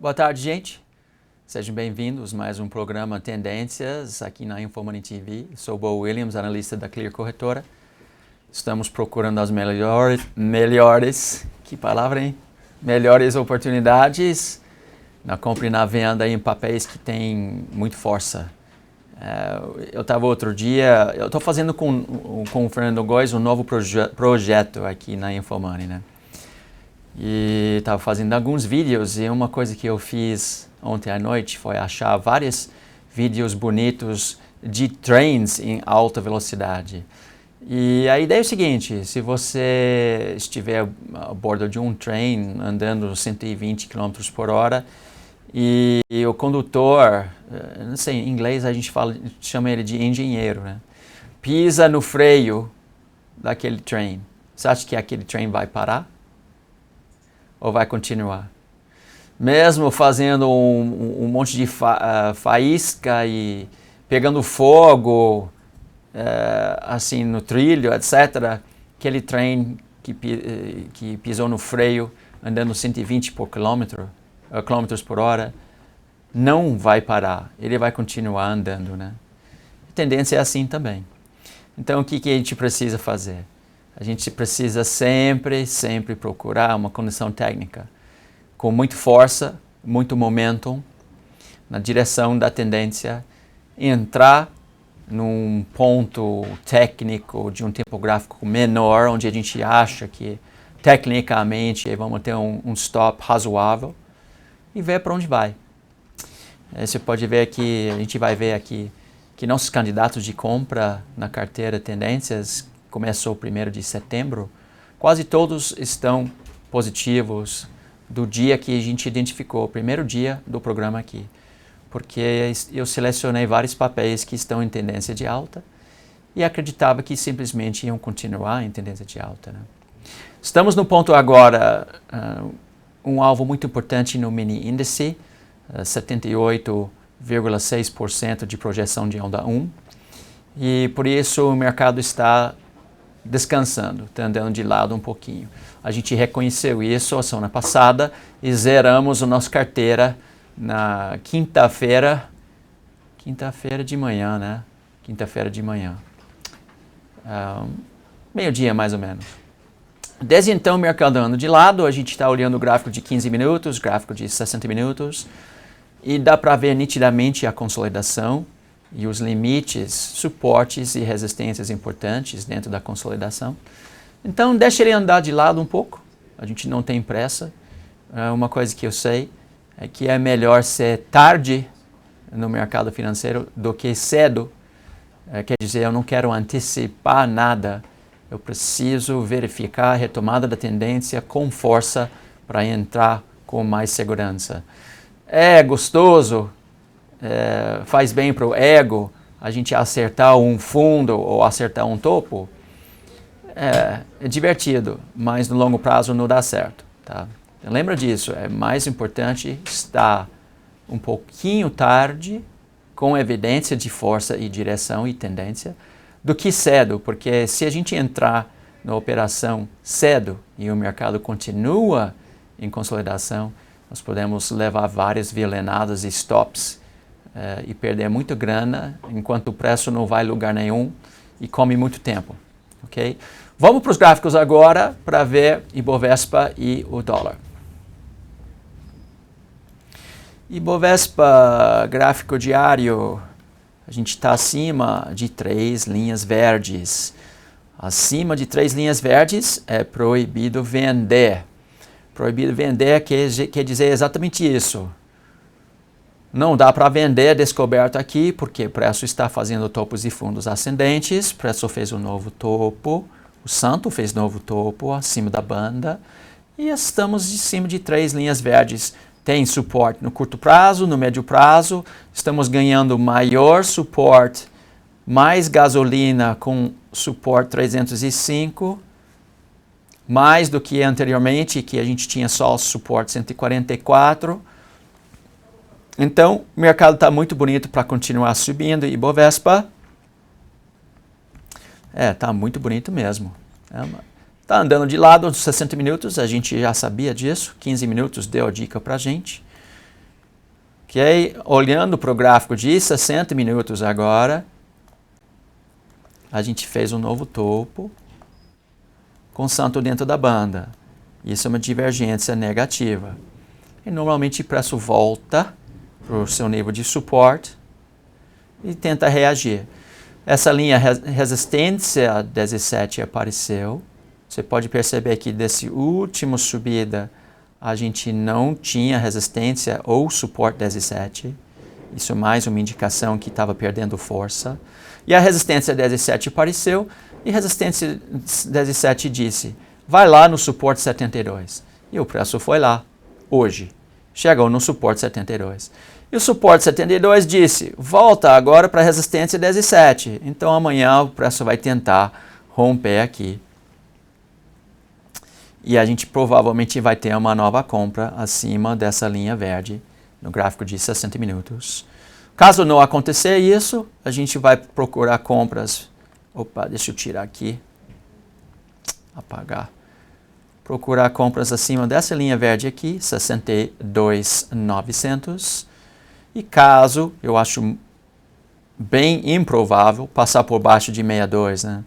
Boa tarde, gente. Sejam bem-vindos a mais um programa Tendências aqui na InfoMoney TV. Sou Bo Williams, analista da Clear Corretora. Estamos procurando as melhores, que palavra, hein? Melhores oportunidades na compra e na venda em papéis que têm muita força. Eu estava outro dia, eu estou fazendo com o Fernando Góes um novo projeto aqui na InfoMoney, né? E estava fazendo alguns vídeos e uma coisa que eu fiz ontem à noite foi achar vários vídeos bonitos de trens em alta velocidade. E a ideia é o seguinte: se você estiver a bordo de um trem andando 120 km por hora e o condutor, não sei, em inglês a gente chama ele de engenheiro, né? Pisa no freio daquele trem, você acha que aquele trem vai parar? Ou vai continuar? Mesmo fazendo um monte de faísca e pegando fogo, assim, no trilho, etc., aquele trem que pisou no freio, andando 120 km por hora, não vai parar. Ele vai continuar andando, né? A tendência é assim também. Então, o que a gente precisa fazer? A gente precisa sempre procurar uma condição técnica com muita força, muito momentum, na direção da tendência, entrar num ponto técnico de um tempo gráfico menor, onde a gente acha que tecnicamente vamos ter um stop razoável e ver para onde vai. Você pode ver aqui, a gente vai ver aqui que nossos candidatos de compra na carteira Tendências começou 1º de setembro, quase todos estão positivos do dia que a gente identificou, o primeiro dia do programa aqui. Porque eu selecionei vários papéis que estão em tendência de alta e acreditava que simplesmente iam continuar em tendência de alta, né? Estamos no ponto agora, um alvo muito importante no mini índice, 78,6% de projeção de onda 1. E por isso o mercado está descansando, está andando de lado um pouquinho. A gente reconheceu isso a semana passada e zeramos a nossa carteira na quinta-feira de manhã, né? Quinta-feira de manhã. Meio-dia, mais ou menos. Desde então, o mercado anda de lado, a gente está olhando o gráfico de 15 minutos, gráfico de 60 minutos, e dá para ver nitidamente a consolidação e os limites, suportes e resistências importantes dentro da consolidação. Então, deixa ele andar de lado um pouco. A gente não tem pressa. Uma coisa que eu sei é que é melhor ser tarde no mercado financeiro do que cedo. Quer dizer, eu não quero antecipar nada. Eu preciso verificar a retomada da tendência com força para entrar com mais segurança. É gostoso, faz bem para o ego a gente acertar um fundo ou acertar um topo. É divertido, mas no longo prazo não dá certo, tá? Então, lembra disso, é mais importante estar um pouquinho tarde com evidência de força e direção e tendência do que cedo, porque se a gente entrar na operação cedo e o mercado continua em consolidação, nós podemos levar várias violenadas e stops e perder muita grana enquanto o preço não vai a lugar nenhum e come muito tempo, ok? Vamos para os gráficos agora para ver Ibovespa e o dólar. Ibovespa, gráfico diário, a gente está acima de 3 linhas verdes. Acima de 3 linhas verdes é proibido vender. Proibido vender quer dizer exatamente isso. Não dá para vender descoberto aqui, porque o preço está fazendo topos e fundos ascendentes. O preço fez um novo topo. O Santo fez novo topo acima da banda e estamos em cima de 3 linhas verdes. Tem suporte no curto prazo, no médio prazo, estamos ganhando maior suporte, mais gasolina com suporte 305, mais do que anteriormente, que a gente tinha só suporte 144. Então, o mercado está muito bonito para continuar subindo. Ibovespa tá muito bonito mesmo. Tá andando de lado uns 60 minutos, a gente já sabia disso. 15 minutos deu a dica pra gente. Ok? Olhando para o gráfico de 60 minutos agora, a gente fez um novo topo com santo dentro da banda. Isso é uma divergência negativa. E normalmente o preço volta para o seu nível de suporte e tenta reagir. Essa linha resistência 17 apareceu. Você pode perceber que desse último subida a gente não tinha resistência ou suporte 17. Isso é mais uma indicação que estava perdendo força. E a resistência 17 apareceu e a resistência 17 disse, vai lá no suporte 72. E o preço foi lá, hoje. Chegou no suporte 72. E o suporte 72 disse, volta agora para a resistência 17. Então amanhã o preço vai tentar romper aqui. E a gente provavelmente vai ter uma nova compra acima dessa linha verde no gráfico de 60 minutos. Caso não acontecer isso, a gente vai procurar compras. Opa, deixa eu tirar aqui. Apagar. Procurar compras acima dessa linha verde aqui, 62.900. E caso, eu acho bem improvável, passar por baixo de 62, né?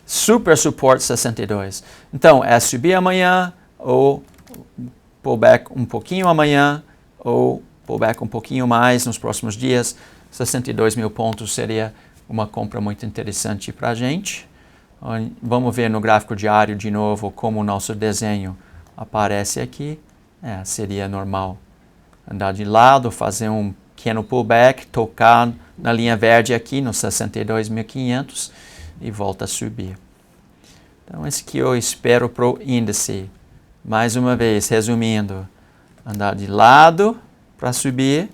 Super Support 62. Então, é subir amanhã, ou pullback um pouquinho amanhã, ou pullback um pouquinho mais nos próximos dias. 62 mil pontos seria uma compra muito interessante para a gente. Vamos ver no gráfico diário de novo como o nosso desenho aparece aqui. Seria normal andar de lado, fazer um pequeno pullback, tocar na linha verde aqui nos 62.500 e volta a subir. Então, esse que eu espero para o índice. Mais uma vez, resumindo, andar de lado para subir,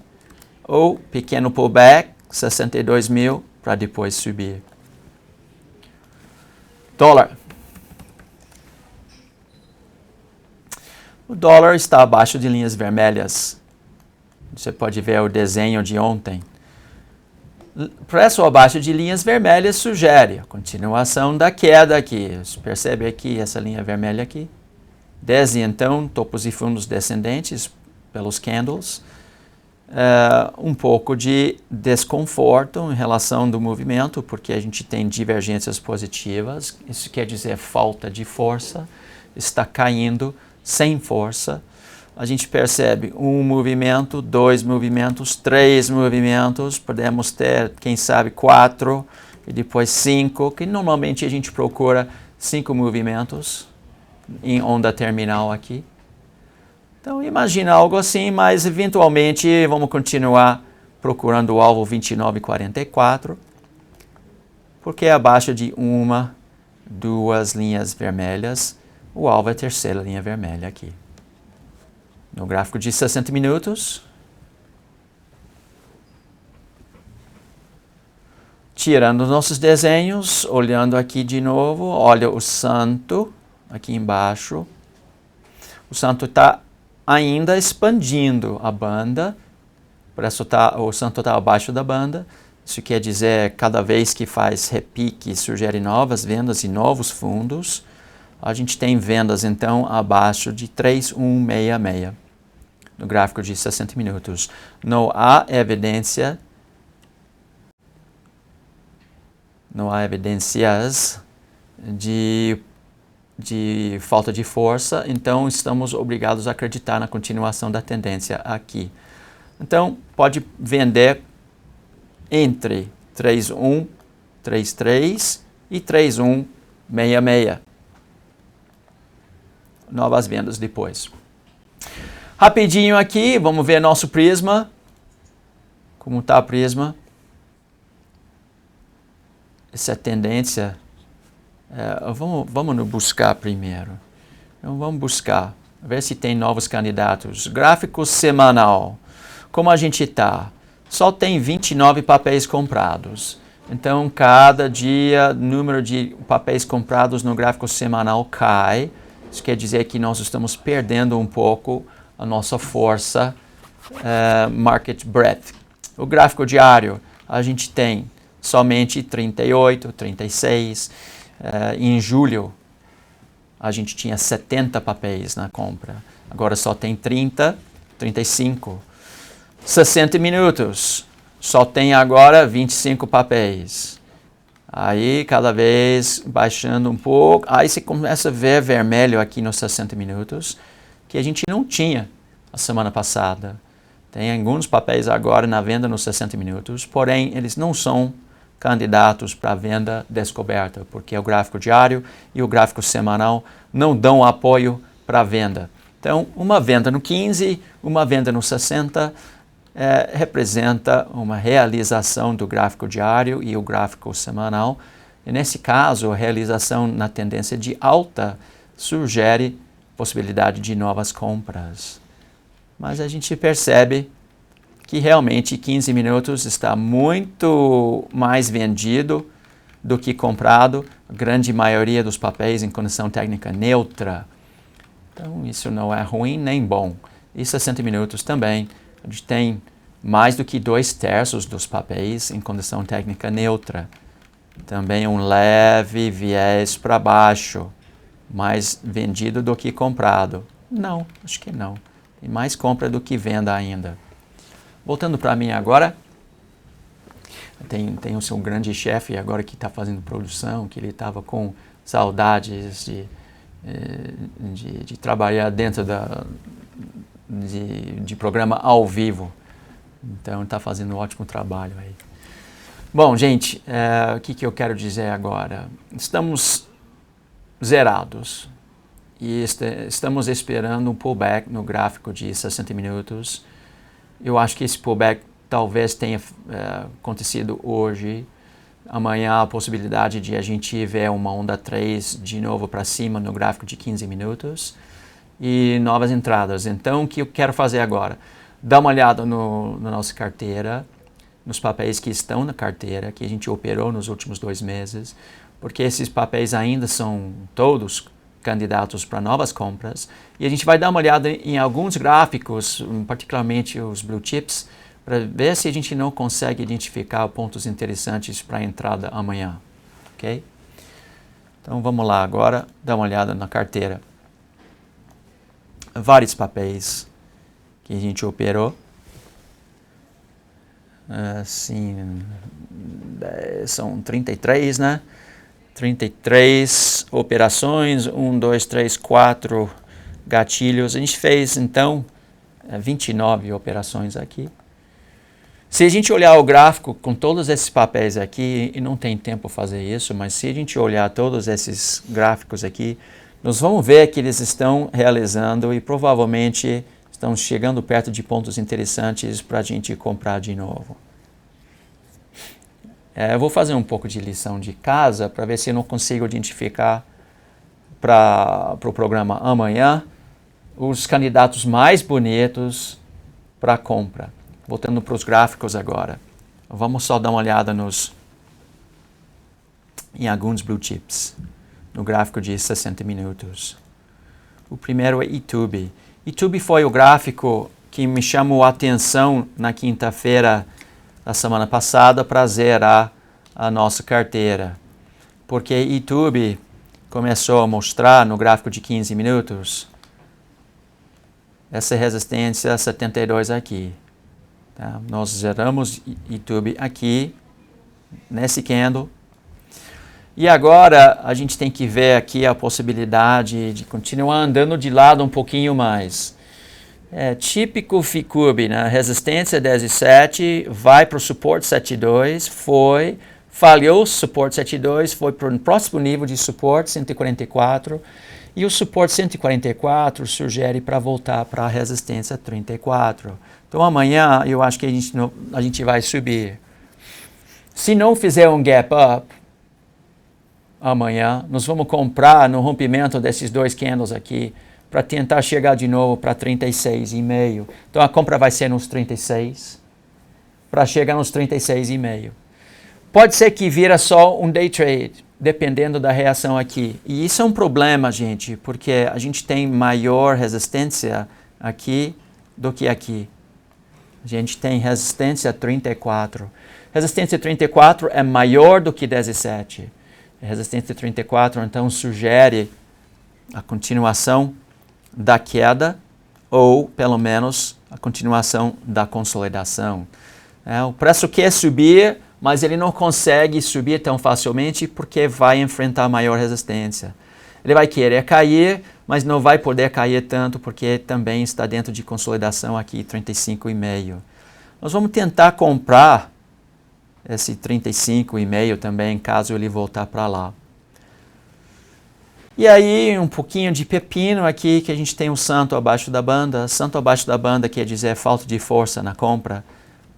ou pequeno pullback, 62 mil, para depois subir. Dólar. O dólar está abaixo de linhas vermelhas. Você pode ver o desenho de ontem. Preço abaixo de linhas vermelhas sugere a continuação da queda aqui. Você percebe aqui essa linha vermelha aqui? Desde então, topos e fundos descendentes pelos candles. Um pouco de desconforto em relação do movimento, porque a gente tem divergências positivas. Isso quer dizer falta de força. Está caindo sem força. A gente percebe um movimento, dois movimentos, três movimentos, podemos ter, quem sabe, 4 e depois 5, que normalmente a gente procura 5 movimentos em onda terminal aqui. Então imagina algo assim, mas eventualmente vamos continuar procurando o alvo 29,44, porque abaixo de uma, duas linhas vermelhas, o alvo é a terceira linha vermelha aqui. No gráfico de 60 minutos, tirando os nossos desenhos, olhando aqui de novo, olha o santo aqui embaixo. O santo está ainda expandindo a banda, o santo está abaixo da banda. Isso quer dizer, cada vez que faz repique, sugere novas vendas e novos fundos. A gente tem vendas, então, abaixo de 3,166 no gráfico de 60 minutos. Não há evidências de falta de força, então estamos obrigados a acreditar na continuação da tendência aqui. Então, pode vender entre 3,133 e 3,166. Novas vendas depois. Rapidinho aqui, vamos ver nosso prisma. Como está o prisma? Essa tendência. Vamos buscar primeiro. Então, vamos buscar, ver se tem novos candidatos. Gráfico semanal. Como a gente está? Só tem 29 papéis comprados. Então, cada dia, o número de papéis comprados no gráfico semanal cai. Isso quer dizer que nós estamos perdendo um pouco a nossa força market breadth. O gráfico diário, a gente tem somente 38, 36. Em julho, a gente tinha 70 papéis na compra. Agora só tem 30, 35. 60 minutos. Só tem agora 25 papéis. Aí, cada vez baixando um pouco. Aí você começa a ver vermelho aqui nos 60 minutos, que a gente não tinha a semana passada. Tem alguns papéis agora na venda nos 60 minutos, porém, eles não são candidatos para venda descoberta, porque o gráfico diário e o gráfico semanal não dão apoio para venda. Então, uma venda no 15, uma venda no 60, representa uma realização do gráfico diário e o gráfico semanal. E nesse caso, a realização na tendência de alta sugere possibilidade de novas compras. Mas a gente percebe que realmente 15 minutos está muito mais vendido do que comprado, a grande maioria dos papéis em condição técnica neutra. Então, isso não é ruim nem bom. E 60 minutos também. A gente tem mais do que 2/3 dos papéis em condição técnica neutra. Também um leve viés para baixo, mais vendido do que comprado. Não, acho que não. Tem mais compra do que venda ainda. Voltando para mim agora, tem o seu grande chefe agora que está fazendo produção, que ele estava com saudades de trabalhar dentro de programa ao vivo. Então, está fazendo um ótimo trabalho aí. Bom, gente, o que eu quero dizer agora? Estamos zerados e estamos esperando um pullback no gráfico de 60 minutos. Eu acho que esse pullback talvez tenha acontecido hoje. Amanhã a possibilidade de a gente ver uma onda 3 de novo para cima no gráfico de 15 minutos e novas entradas. Então, o que eu quero fazer agora? Dar uma olhada na nossa carteira, nos papéis que estão na carteira, que a gente operou nos últimos 2 meses, porque esses papéis ainda são todos candidatos para novas compras. E a gente vai dar uma olhada em alguns gráficos, particularmente os blue chips, para ver se a gente não consegue identificar pontos interessantes para a entrada amanhã. Ok? Então vamos lá agora, dar uma olhada na carteira. Vários papéis que a gente operou. São 33, né? 33 operações, 1, 2, 3, 4 gatilhos. A gente fez, então, 29 operações aqui. Se a gente olhar o gráfico com todos esses papéis aqui, e não tem tempo para fazer isso, mas se a gente olhar todos esses gráficos aqui, nós vamos ver que eles estão realizando e provavelmente estão chegando perto de pontos interessantes para a gente comprar de novo. Eu vou fazer um pouco de lição de casa para ver se eu não consigo identificar para o programa amanhã os candidatos mais bonitos para compra. Voltando para os gráficos agora. Vamos só dar uma olhada em alguns blue chips, no gráfico de 60 minutos. O primeiro é YouTube. YouTube foi o gráfico que me chamou a atenção na quinta-feira da semana passada para zerar a nossa carteira. Porque YouTube começou a mostrar no gráfico de 15 minutos essa resistência 72 aqui. Tá? Nós zeramos YouTube aqui, nesse candle. E agora a gente tem que ver aqui a possibilidade de continuar andando de lado um pouquinho mais. Típico FICUB, né? Resistência 10,7, vai para o suporte 7,2, falhou o suporte 7,2, foi para o próximo nível de suporte 144, e o suporte 144 sugere para voltar para a resistência 34. Então amanhã eu acho que a gente vai subir. Se não fizer um gap up, amanhã nós vamos comprar no rompimento desses 2 candles aqui para tentar chegar de novo para 36,5. Então a compra vai ser nos 36 para chegar nos 36,5. Pode ser que vira só um day trade, dependendo da reação aqui. E isso é um problema, gente, porque a gente tem maior resistência aqui do que aqui. A gente tem resistência 34. Resistência 34 é maior do que 17. Resistência 34, então, sugere a continuação da queda ou pelo menos a continuação da consolidação. O preço quer subir, mas ele não consegue subir tão facilmente porque vai enfrentar maior resistência. Ele vai querer cair, mas não vai poder cair tanto porque também está dentro de consolidação aqui, 35,5. Nós vamos tentar comprar esse 35,5 também, caso ele voltar para lá. E aí, um pouquinho de pepino aqui, que a gente tem um santo abaixo da banda. Santo abaixo da banda quer dizer falta de força na compra.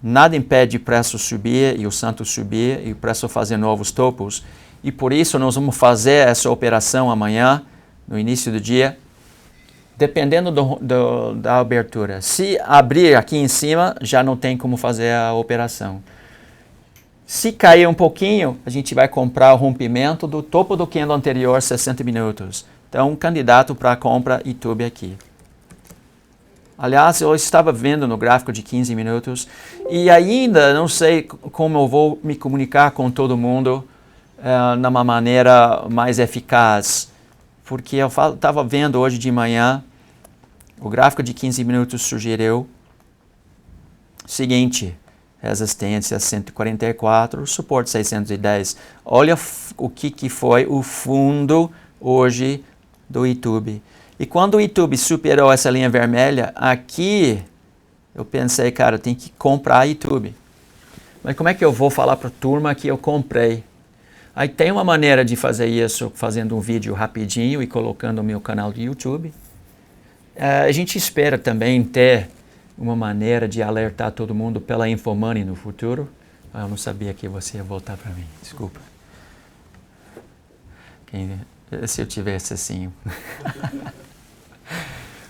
Nada impede o preço subir e o santo subir e o preço fazer novos topos. E por isso nós vamos fazer essa operação amanhã, no início do dia, dependendo da abertura. Se abrir aqui em cima, já não tem como fazer a operação. Se cair um pouquinho, a gente vai comprar o rompimento do topo do candle anterior, 60 minutos. Então, candidato para a compra YouTube aqui. Aliás, eu estava vendo no gráfico de 15 minutos e ainda não sei como eu vou me comunicar com todo mundo de uma maneira mais eficaz. Porque eu estava vendo hoje de manhã, o gráfico de 15 minutos sugeriu o seguinte: resistência 144, suporte 610. Olha o que foi o fundo hoje do YouTube. E quando o YouTube superou essa linha vermelha, aqui eu pensei, cara, tem que comprar YouTube. Mas como é que eu vou falar para a turma que eu comprei? Aí tem uma maneira de fazer isso, fazendo um vídeo rapidinho e colocando no meu canal de YouTube. A gente espera também ter uma maneira de alertar todo mundo pela InfoMoney no futuro. Eu não sabia que você ia voltar para mim, desculpa. Se eu tivesse assim...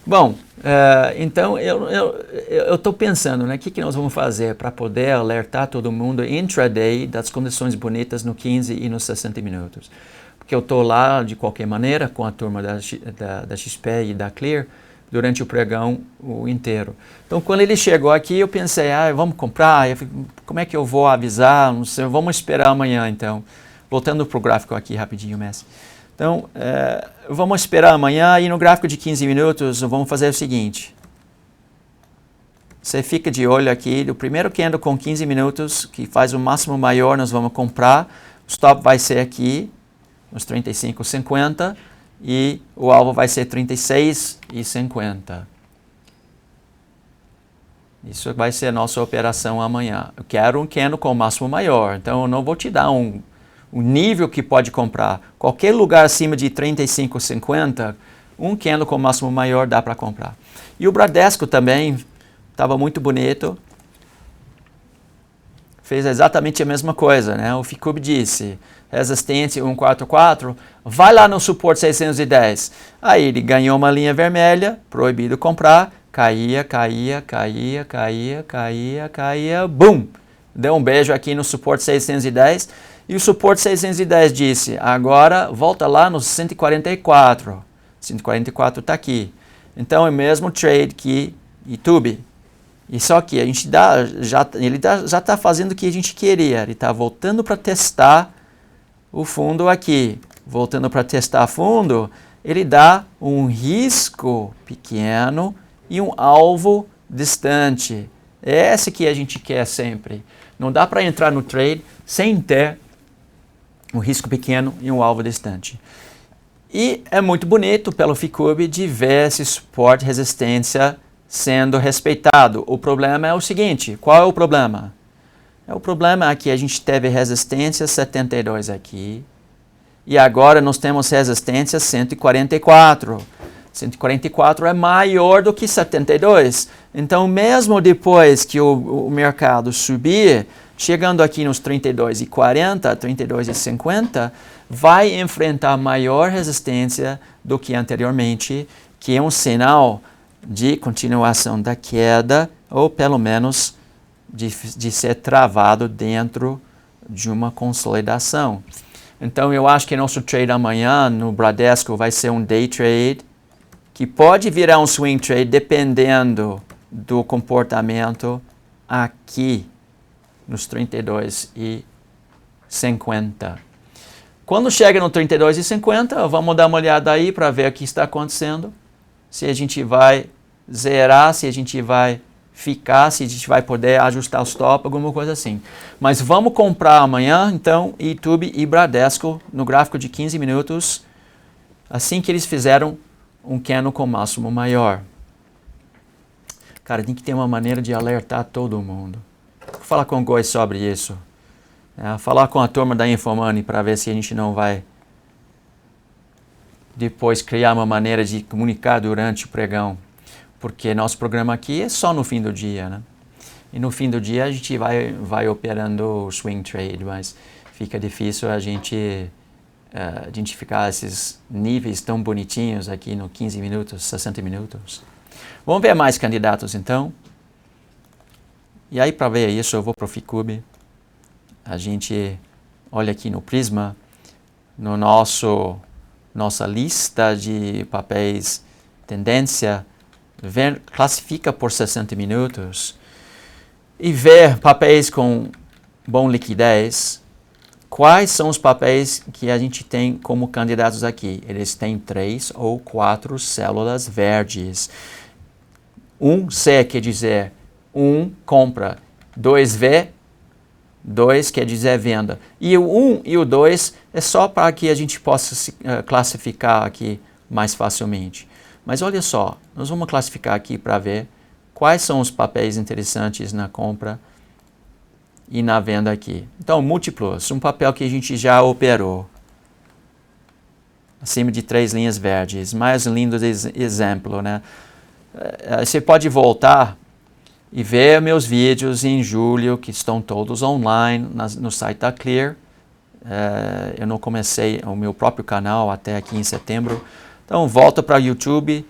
Bom, então eu estou pensando, né, o que nós vamos fazer para poder alertar todo mundo intraday das condições bonitas no 15 e no 60 minutos. Porque eu estou lá de qualquer maneira com a turma da XP e da Clear durante o pregão inteiro. Então, quando ele chegou aqui, eu pensei, vamos comprar, como é que eu vou avisar? Não sei, vamos esperar amanhã, então. Voltando para o gráfico aqui rapidinho, Messi. Então, vamos esperar amanhã e no gráfico de 15 minutos vamos fazer o seguinte. Você fica de olho aqui, do primeiro candle com 15 minutos, que faz o máximo maior, nós vamos comprar. O stop vai ser aqui, nos 35,50 e o alvo vai ser 36,50. Isso vai ser a nossa operação amanhã. Eu quero um candle com o máximo maior, então eu não vou te dar o nível que pode comprar. Qualquer lugar acima de 35,50, um candle com o máximo maior dá para comprar. E o Bradesco também estava muito bonito. Fez exatamente a mesma coisa, né? O Ficub disse, resistência 144, vai lá no suporte 610. Aí ele ganhou uma linha vermelha, proibido comprar, caía, bum! Deu um beijo aqui no suporte 610. E o suporte 610 disse, agora volta lá no 144. 144 está aqui. Então é o mesmo trade que YouTube. E só que a gente ele já está fazendo o que a gente queria. Ele está voltando para testar o fundo aqui. Voltando para testar fundo, ele dá um risco pequeno e um alvo distante. É esse que a gente quer sempre. Não dá para entrar no trade sem ter um risco pequeno e um alvo distante. E é muito bonito pelo Ficub de ver esse suporte e resistência sendo respeitado. O problema é o seguinte, qual é o problema? O problema é que a gente teve resistência 72 aqui e agora nós temos resistência 144. 144 é maior do que 72. Então, mesmo depois que o mercado subir, chegando aqui nos 32,40, 32,50, vai enfrentar maior resistência do que anteriormente, que é um sinal de continuação da queda, ou pelo menos de ser travado dentro de uma consolidação. Então, eu acho que nosso trade amanhã no Bradesco vai ser um day trade, que pode virar um swing trade dependendo do comportamento aqui nos 32,50. Quando chega no 32,50, vamos dar uma olhada aí para ver o que está acontecendo. Se a gente vai zerar, se a gente vai ficar, se a gente vai poder ajustar o stop, alguma coisa assim. Mas vamos comprar amanhã, então, YouTube e Bradesco no gráfico de 15 minutos, assim que eles fizeram um candle com máximo maior. Cara, tem que ter uma maneira de alertar todo mundo. Vou falar com o Goi sobre isso. Falar com a turma da Infomoney para ver se a gente não vai depois criar uma maneira de comunicar durante o pregão. Porque nosso programa aqui é só no fim do dia, né? E no fim do dia a gente vai operando o swing trade, mas fica difícil a gente identificar esses níveis tão bonitinhos aqui no 15 minutos, 60 minutos. Vamos ver mais candidatos então. E aí para ver isso eu vou para o Ficube. A gente olha aqui no Prisma, no nossa lista de papéis tendência, classifica por 60 minutos e ver papéis com bom liquidez. Quais são os papéis que a gente tem como candidatos aqui? Eles têm 3 ou 4 células verdes. 1C quer dizer 1 compra, 2V, 2 quer dizer venda. E o 1 e o 2 é só para que a gente possa classificar aqui mais facilmente. Mas olha só, nós vamos classificar aqui para ver quais são os papéis interessantes na compra e na venda aqui. Então, múltiplos, um papel que a gente já operou. Acima de 3 linhas verdes. Mais lindo exemplo, né? Você pode voltar e ver meus vídeos em julho, que estão todos online no site da Clear. Eu não comecei o meu próprio canal até aqui em setembro. Então, volta para o YouTube,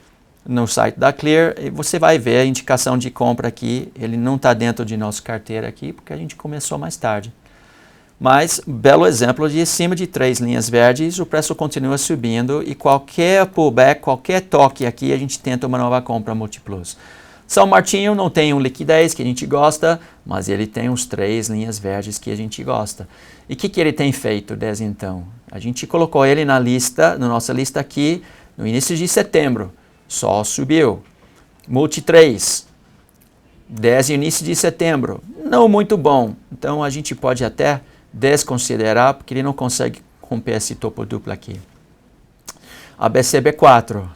no site da Clear, e você vai ver a indicação de compra aqui. Ele não está dentro de nossa carteira aqui, porque a gente começou mais tarde. Mas, belo exemplo de acima de 3 linhas verdes, o preço continua subindo e qualquer pullback, qualquer toque aqui, a gente tenta uma nova compra múltiplos. São Martinho não tem um liquidez que a gente gosta, mas ele tem uns 3 linhas verdes que a gente gosta. E o que ele tem feito desde então? A gente colocou ele na nossa lista aqui, no início de setembro. Só subiu. Multi 3, desde o início de setembro. Não muito bom. Então a gente pode até desconsiderar, porque ele não consegue romper esse topo duplo aqui. A BCB4,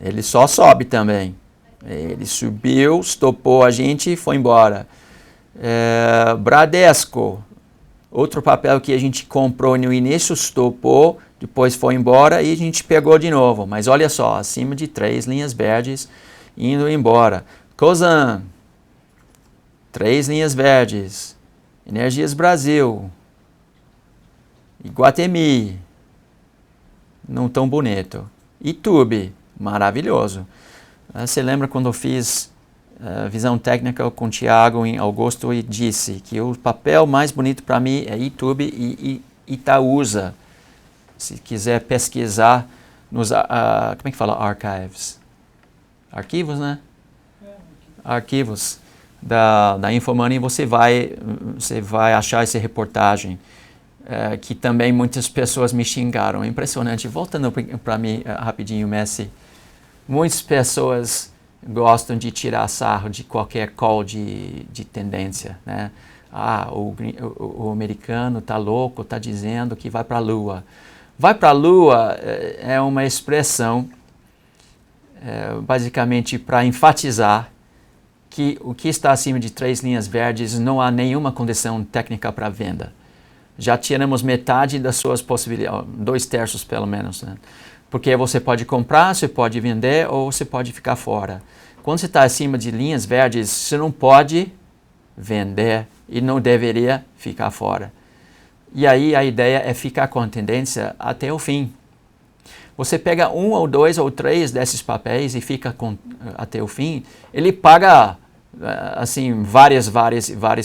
ele só sobe também. Ele subiu, estopou a gente e foi embora. Bradesco, outro papel que a gente comprou no início, estopou, depois foi embora e a gente pegou de novo. Mas olha só, acima de 3 linhas verdes, indo embora. Cosan, 3 linhas verdes. Energias Brasil. Iguatemi, não tão bonito. YouTube, maravilhoso. Você lembra quando eu fiz visão técnica com o Thiago em agosto e disse que o papel mais bonito para mim é YouTube e Itaúsa. Se quiser pesquisar nos, como é que fala? Archives. Arquivos, né? Arquivos da Infomoney, você vai achar essa reportagem que também muitas pessoas me xingaram. É impressionante. Voltando para mim rapidinho, Messi. Muitas pessoas gostam de tirar sarro de qualquer call de tendência, né? O americano está louco, está dizendo que vai para a Lua. Vai para a Lua é uma expressão basicamente para enfatizar que o que está acima de 3 linhas verdes não há nenhuma condição técnica para venda. Já tiramos metade das suas possibilidades, 2/3 pelo menos, né? Porque você pode comprar, você pode vender ou você pode ficar fora. Quando você está acima de linhas verdes, você não pode vender e não deveria ficar fora. E aí a ideia é ficar com a tendência até o fim. Você pega 1 ou 2 ou 3 desses papéis e fica até o fim, ele paga assim vários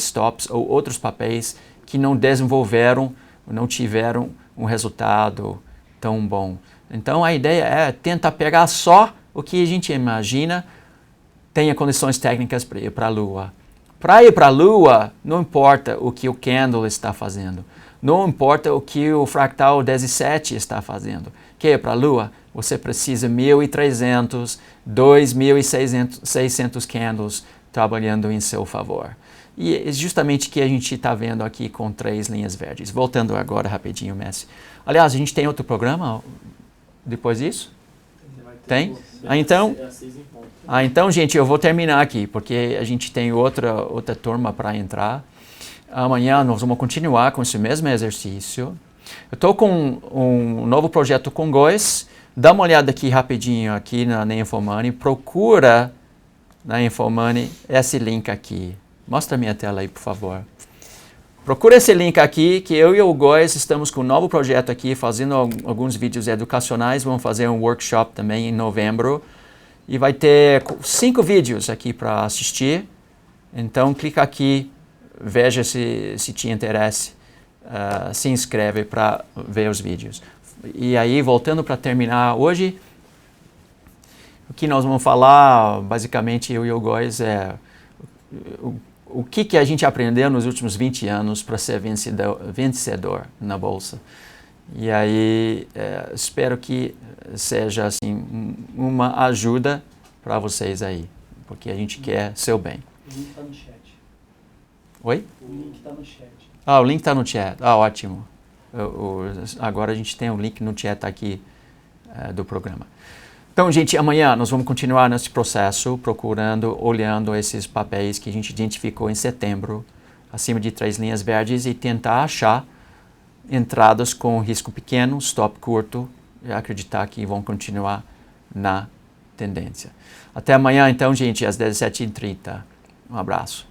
stops ou outros papéis que não desenvolveram, não tiveram um resultado tão bom. Então a ideia é tentar pegar só o que a gente imagina tenha condições técnicas para ir para a Lua. Para ir para a Lua, não importa o que o candle está fazendo. Não importa o que o fractal 17 está fazendo. Quer ir para a Lua? você precisa 1.300, 2.600 candles trabalhando em seu favor. E é justamente o que a gente está vendo aqui com 3 linhas verdes. Voltando agora rapidinho, Messi. Aliás, a gente tem outro programa depois disso? Tem? Então, gente, eu vou terminar aqui, porque a gente tem outra turma para entrar. Amanhã nós vamos continuar com esse mesmo exercício. Eu estou com um novo projeto com Góis. Dá uma olhada aqui rapidinho aqui na Infomoney. Procura na Infomoney esse link aqui. Mostra a minha tela aí, por favor. Procura esse link aqui, que eu e o Góis estamos com um novo projeto aqui, fazendo alguns vídeos educacionais. Vamos fazer um workshop também em novembro. E vai ter 5 vídeos aqui para assistir. Então, clica aqui, veja se te interessa. Se inscreve para ver os vídeos. E aí, voltando para terminar hoje, o que nós vamos falar, basicamente, eu e o Góis, é o que a gente aprendeu nos últimos 20 anos para ser vencedor na Bolsa. E aí, espero que seja assim, uma ajuda para vocês aí, porque a gente quer seu bem. O link está no chat. Oi? O link está no chat. O link está no chat. Ótimo. Agora a gente tem um link no chat aqui do programa. Então, gente, amanhã nós vamos continuar nesse processo, olhando esses papéis que a gente identificou em setembro, acima de 3 linhas verdes, e tentar achar entradas com risco pequeno, stop curto, e acreditar que vão continuar na tendência. Até amanhã, então, gente, às 17h30. Um abraço.